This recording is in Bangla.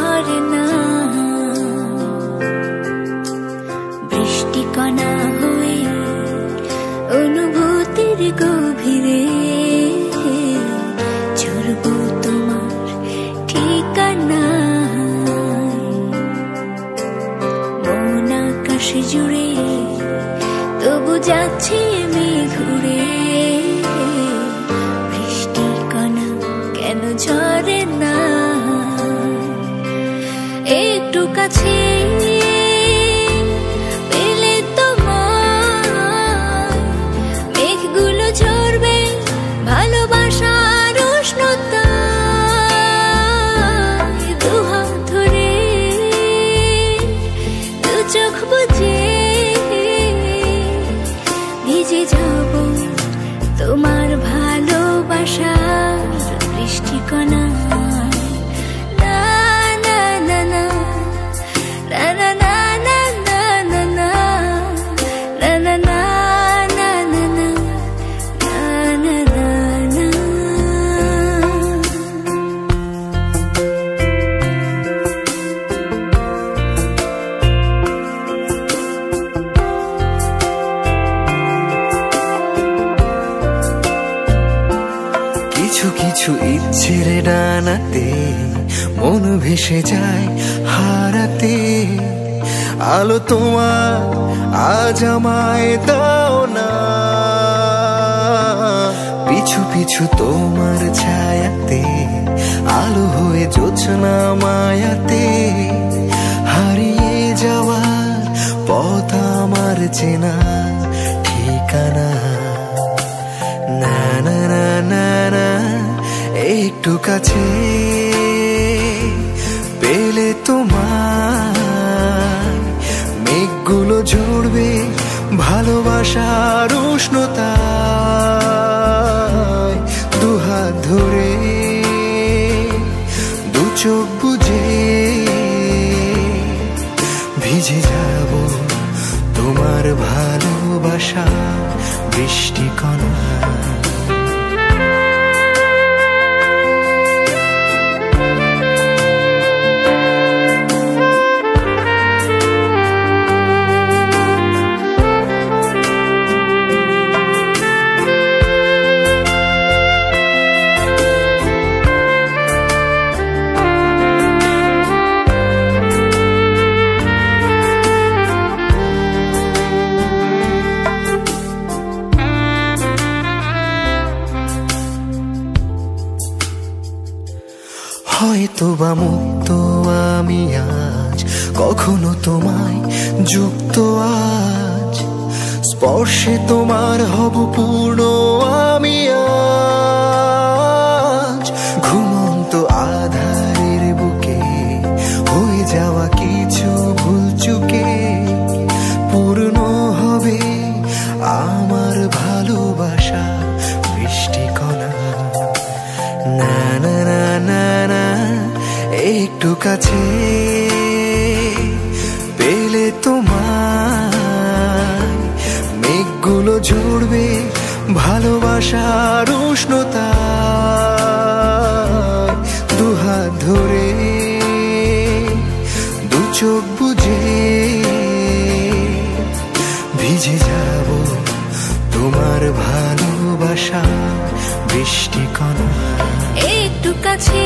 ঝরে না, বৃষ্টি কণা হয়ে অনুভূতির গভীরে ঝরব তোমার ঠিকানা। মন আকাশে জুড়ে তবু যাচ্ছে মেঘ উড়ে, বৃষ্টি কণা কেন ঝরে না। একটু কাছে পেলে তোমার মেঘগুলো ঝরবে ভালোবাসার উষ্ণতা। দুহাত ধরে দু চোখ বুজে ভিজে যাব তোমার ভালোবাসার বৃষ্টি কণা। কিছু কিছু ইচ্ছের ডানাতে মন ভেসে যায় হারাতে, আলো তোমার আজ আমায় দাও না। পিছু পিছু তোমার ছায়াতে আলো হয়ে জোছনা মায়াতে, হারিয়ে যাওয়ার পথ আমার চেনা ঠিকানা। না না না না না, একটু কাছে পেলে তোমার মেঘগুলো ঝরবে ভালোবাসার উষ্ণতা। দুহাত ধরে দু চোখ বুজে ভিজে যাব তোমার ভালোবাসা বৃষ্টি কণা। হয়তো বা মুক্ত আমি আজ, কখনো তোমায় যুক্ত আজ, স্পর্শে তোমার হব পূর্ণ আমি আজ। ঘুমন্ত আধারের বুকে হয়ে যাওয়া কিছু ভুল চুকে পূর্ণ হবে আমার ভালোবাসা বৃষ্টি কণা। না না না না না, একটু কাছে পেলে তোমার মেঘগুলো ঝরবে ভালোবাসার উষ্ণতা। দুহাত ধরে দু চোখ বুজে ভিজে যাব তোমার ভালোবাসা বৃষ্টি কণা। একটু কাছে